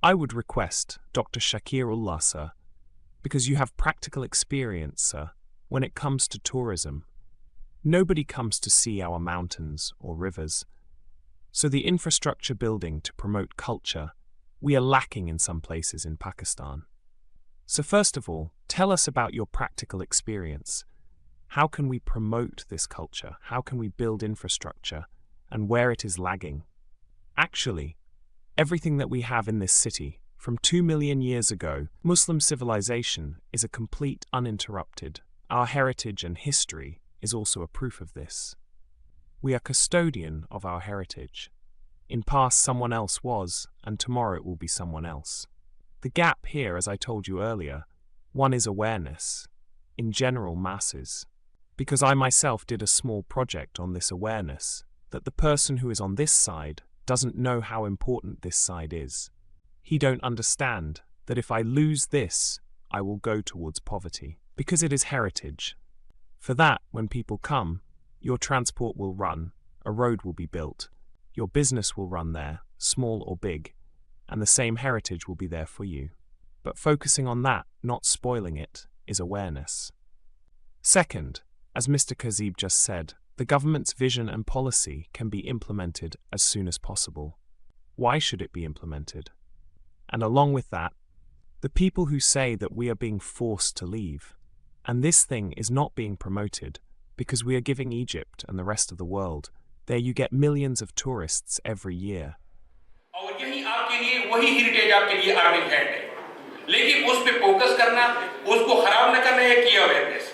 I would request Dr. Shakir Ullah, sir, because you have practical experience, sir, when it comes to tourism. Nobody comes to see our mountains or rivers. So the infrastructure building to promote culture, we are lacking in some places in Pakistan. So first of all, tell us about your practical experience. How can we promote this culture? How can we build infrastructure? And where it is lagging? Actually, everything that we have in this city, from 2 million years ago, Muslim civilization is a complete uninterrupted. Our heritage and history is also a proof of this. We are custodian of our heritage. In past someone else was, and tomorrow it will be someone else. The gap here, as I told you earlier, one is awareness, in general masses. Because I myself did a small project on this awareness, that the person who is on this side doesn't know how important this side is. He don't understand that if I lose this, I will go towards poverty, because it is heritage. For that, when people come, your transport will run, a road will be built, your business will run there, small or big, and the same heritage will be there for you. But focusing on that, not spoiling it, is awareness. Second, as Mr. Kazib just said, the government's vision and policy can be implemented as soon as possible. Why should it be implemented? And along with that, the people who say that we are being forced to leave, and this thing is not being promoted because we are giving Egypt and the rest of the world, there you get millions of tourists every year. और यही आपके लिए वही heritage आपके लिए earning hand है, लेकिन उस पे फोकस करना, उसको खराब न करना है की अवेयरनेस।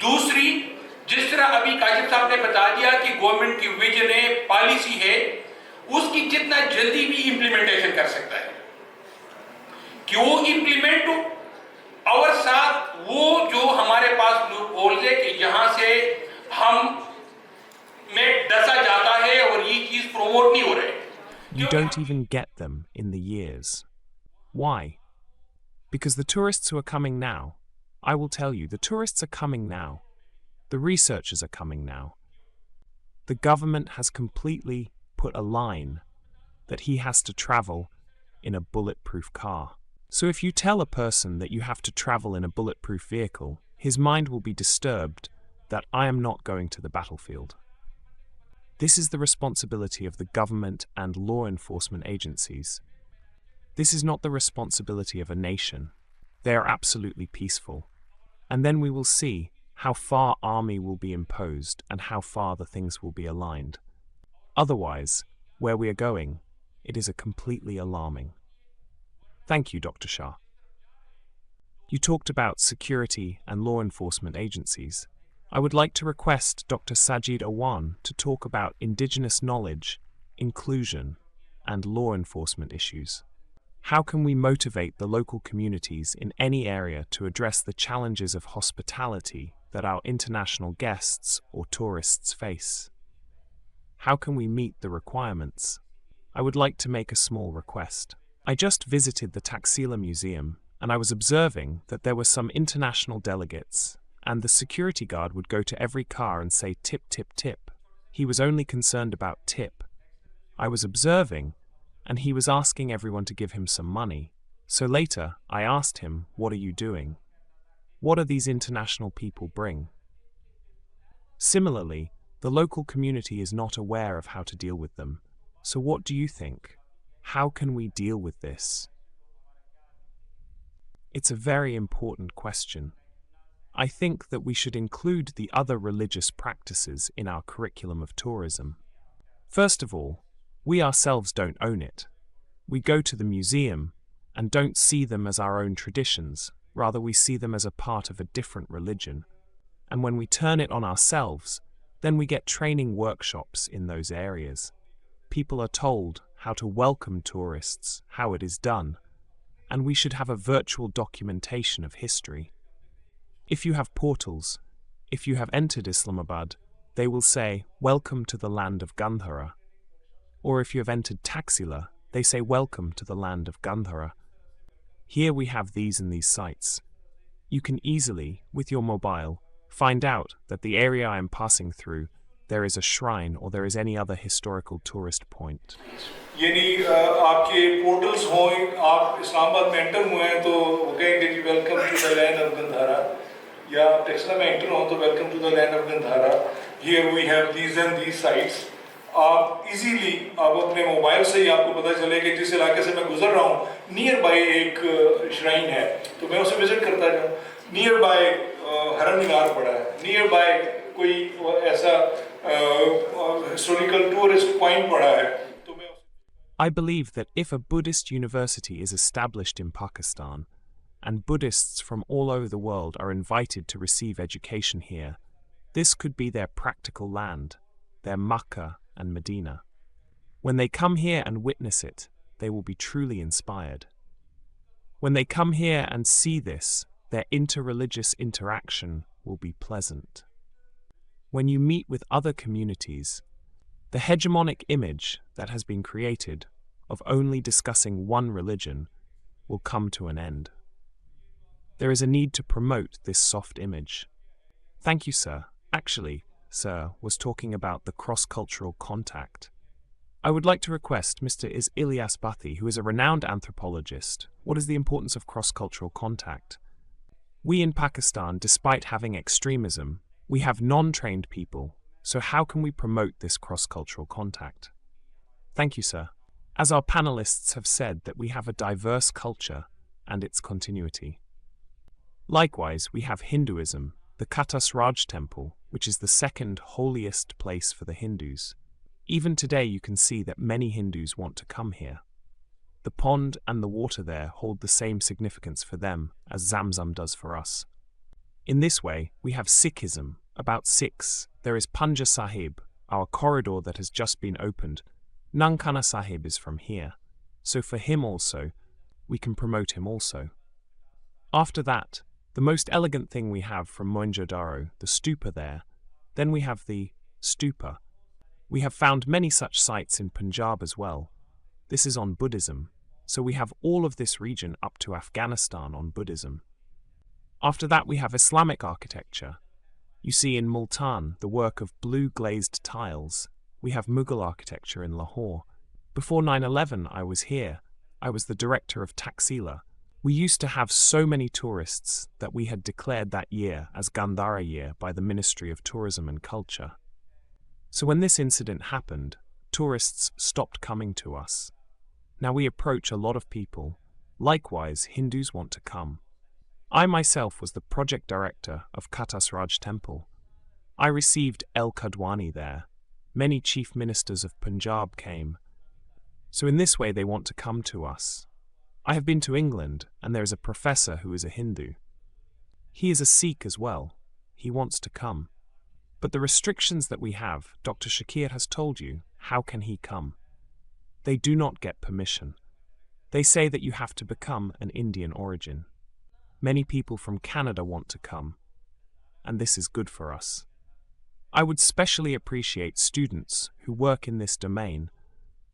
दूसरी, जिस तरह अभी काजिब साहब ने बता दिया कि गवर्नमेंट की विजन है, पॉलिसी है, उसकी जितना जल्दी भी इंप्लीमेंटेशन कर सकता है कि वो इंप्लीमेंट हो, और साथ वो जो हमारे पास लूप होल्स है कि यहां से हम में डसा जाता है और ये चीज प्रमोट नहीं हो रहे। You don't even get them in the years. Why? Because the tourists who are coming now, I will tell you, the tourists are coming now. The researchers are coming now. The government has completely put a line that he has to travel in a bulletproof car. So if you tell a person that you have to travel in a bulletproof vehicle, his mind will be disturbed that I am not going to the battlefield. This is the responsibility of the government and law enforcement agencies. This is not the responsibility of a nation. They are absolutely peaceful. And then we will see how far army will be imposed and how far the things will be aligned. Otherwise, where we are going, it is a completely alarming. Thank you, Dr. Shah. You talked about security and law enforcement agencies. I would like to request Dr. Sajid Awan to talk about indigenous knowledge, inclusion, and law enforcement issues. How can we motivate the local communities in any area to address the challenges of hospitality that our international guests or tourists face? How can we meet the requirements? I would like to make a small request. I just visited the Taxila Museum and I was observing that there were some international delegates, and the security guard would go to every car and say tip, tip, tip. He was only concerned about tip. I was observing, and he was asking everyone to give him some money. So later, I asked him, what are you doing? What do these international people bring? Similarly, the local community is not aware of how to deal with them. So what do you think? How can we deal with this? It's a very important question. I think that we should include the other religious practices in our curriculum of tourism. First of all, we ourselves don't own it. We go to the museum and don't see them as our own traditions, rather we see them as a part of a different religion. And when we turn it on ourselves, then we get training workshops in those areas. People are told how to welcome tourists, how it is done, and we should have a virtual documentation of history. If you have portals, if you have entered Islamabad, they will say, welcome to the land of Gandhara. Or if you have entered Taxila, they say, welcome to the land of Gandhara. Here we have these and these sites. You can easily, with your mobile, find out that the area I am passing through, there is a shrine or there is any other historical tourist point. यानी आपके portals हों, आप इस्लामाबाद में enter हुए हैं तो वो कहेंगे कि welcome to the land of Gandhara, या आप टेक्सला में एंटर हो तो welcome to the land of Gandhara, here we have these and these sites. आप इजीली आप अपने मोबाइल से ही आपको पता चले कि जिस इलाके से मैं गुजर रहा हूँ नियर बाय एक श्राइन है तो मैं उसे विजिट करता जाऊँ, नियर बाय हरम मीनार पड़ा है, नियर बाय कोई ऐसा हिस्टोरिकल टूरिस्ट पॉइंट पड़ा है। I believe that if a Buddhist university is established in Pakistan, and Buddhists from all over the world are invited to receive education here, this could be their practical land, their Makkah and Medina. When they come here and witness it, they will be truly inspired. When they come here and see this, their interreligious interaction will be pleasant. When you meet with other communities, the hegemonic image that has been created of only discussing one religion will come to an end. There is a need to promote this soft image. Thank you, sir. Actually, sir was talking about the cross-cultural contact. I would like to request Mr. Ilyas Bathi, who is a renowned anthropologist, what is the importance of cross-cultural contact? We in Pakistan, despite having extremism, we have non-trained people. So how can we promote this cross-cultural contact? Thank you, sir. As our panelists have said that we have a diverse culture and its continuity. Likewise, we have Hinduism, the Katas Raj temple, which is the second holiest place for the Hindus. Even today you can see that many Hindus want to come here. The pond and the water there hold the same significance for them as Zamzam does for us. In this way, we have Sikhism. About Sikhs, there is Punja Sahib, our corridor that has just been opened. Nankana Sahib is from here, so for him also, we can promote him also. After that, the most elegant thing we have from Mohenjo-daro, the stupa there, then we have the stupa. We have found many such sites in Punjab as well. This is on Buddhism, so we have all of this region up to Afghanistan on Buddhism. After that we have Islamic architecture. You see in Multan the work of blue glazed tiles. We have Mughal architecture in Lahore. Before 9/11 I was here. I was the director of Taxila. We used to have so many tourists that we had declared that year as Gandhara year by the Ministry of Tourism and Culture. So when this incident happened, tourists stopped coming to us. Now we approach a lot of people. Likewise, Hindus want to come. I myself was the project director of Katas Raj Temple. I received El Kadwani there. Many chief ministers of Punjab came. So in this way they want to come to us. I have been to England, and there is a professor who is a Hindu. He is a Sikh as well. He wants to come. But the restrictions that we have, Dr. Shakir has told you, how can he come? They do not get permission. They say that you have to become an Indian origin. Many people from Canada want to come, and this is good for us. I would specially appreciate students who work in this domain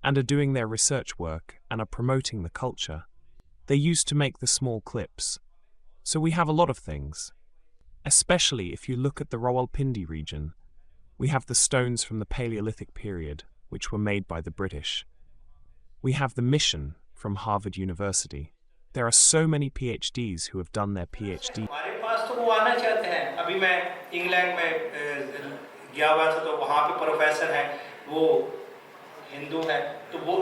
and are doing their research work and are promoting the culture. They used to make the small clips. So we have a lot of things. Especially if you look at the Rawalpindi region, we have the stones from the Paleolithic period, which were made by the British. We have the mission from Harvard University. There are so many PhDs who have done their PhD. हमारे पास तो वो आना चाहते हैं। अभी मैं England में गया हुआ था तो वहाँ पे प्रोफेसर हैं, वो हिंदू हैं, तो वो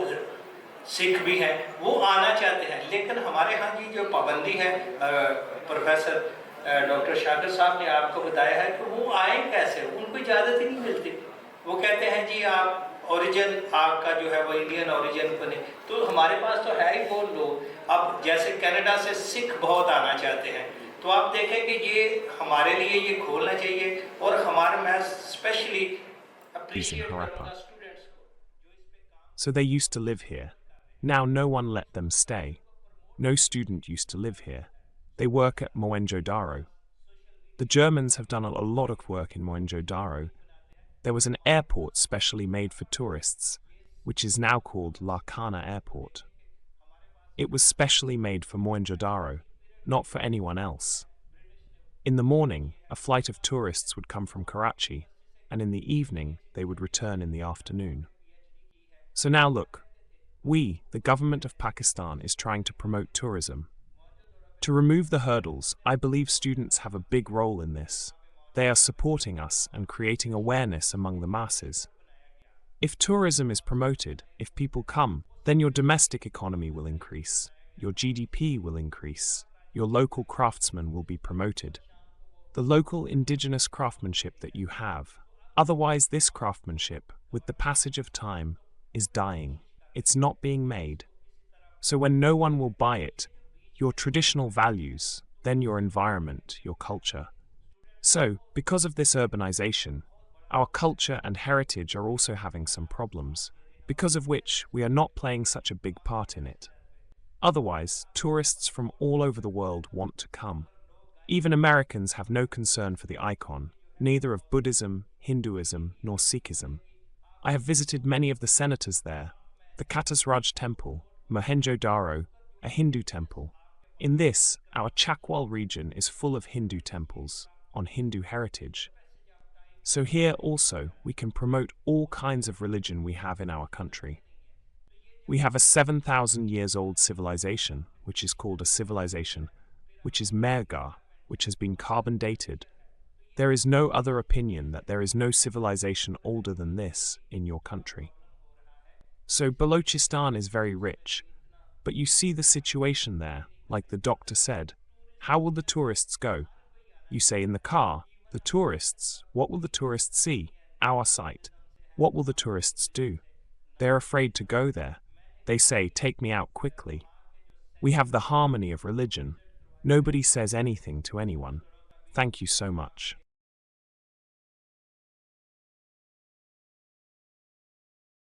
सिख भी हैं, वो आना चाहते हैं। लेकिन हमारे यहाँ की जो पाबंदी है, प्रोफेसर डॉक्टर शाकिर साहब ने आपको बताया है कि वो आए कैसे, उनको इजाज़त ही नहीं मिलती। वो कहते हैं जी आप ओरिजिन आपका जो है वो इंडियन ओरिजिन बने। तो हमारे पास तो है ही वो लोग। अब जैसे कनाडा से सिख बहुत आना चाहते हैं, तो आप देखें कि ये हमारे लिए ये खोलना चाहिए और हमारे मैं स्पेशली अप्रिशिएट करूँगा स्टूडेंट्स को। So they used to live here. Now no one let them stay. No student used to live here. They work at Mohenjo-daro. The Germans have done a lot of work in Mohenjo-daro. There was an airport specially made for tourists, which is now called Larkana Airport. It was specially made for Mohenjo-daro, not for anyone else. In the morning, a flight of tourists would come from Karachi, and in the evening they would return in the afternoon. So now look, the government of Pakistan, is trying to promote tourism. To remove the hurdles, I believe students have a big role in this. They are supporting us and creating awareness among the masses. If tourism is promoted, if people come, then your domestic economy will increase, your GDP will increase, your local craftsmen will be promoted. The local indigenous craftsmanship that you have. Otherwise, this craftsmanship, with the passage of time, is dying. It's not being made. So when no one will buy it, your traditional values, then your environment, your culture. So, because of this urbanization, our culture and heritage are also having some problems, because of which we are not playing such a big part in it. Otherwise, tourists from all over the world want to come. Even Americans have no concern for the icon, neither of Buddhism, Hinduism, nor Sikhism. I have visited many of the senators there, the Katasraj temple, Mohenjo-Daro, a Hindu temple. In this, our Chakwal region is full of Hindu temples, on Hindu heritage. So here also we can promote all kinds of religion we have in our country. We have a 7,000 years old civilization, which is called a civilization, which is Mehrgarh, which has been carbon dated. There is no other opinion that there is no civilization older than this in your country. So Balochistan is very rich, but you see the situation there, like the doctor said. How will the tourists go? You say in the car, the tourists, what will the tourists see? Our sight. What will the tourists do? They're afraid to go there. They say, take me out quickly. We have the harmony of religion. Nobody says anything to anyone. Thank you so much.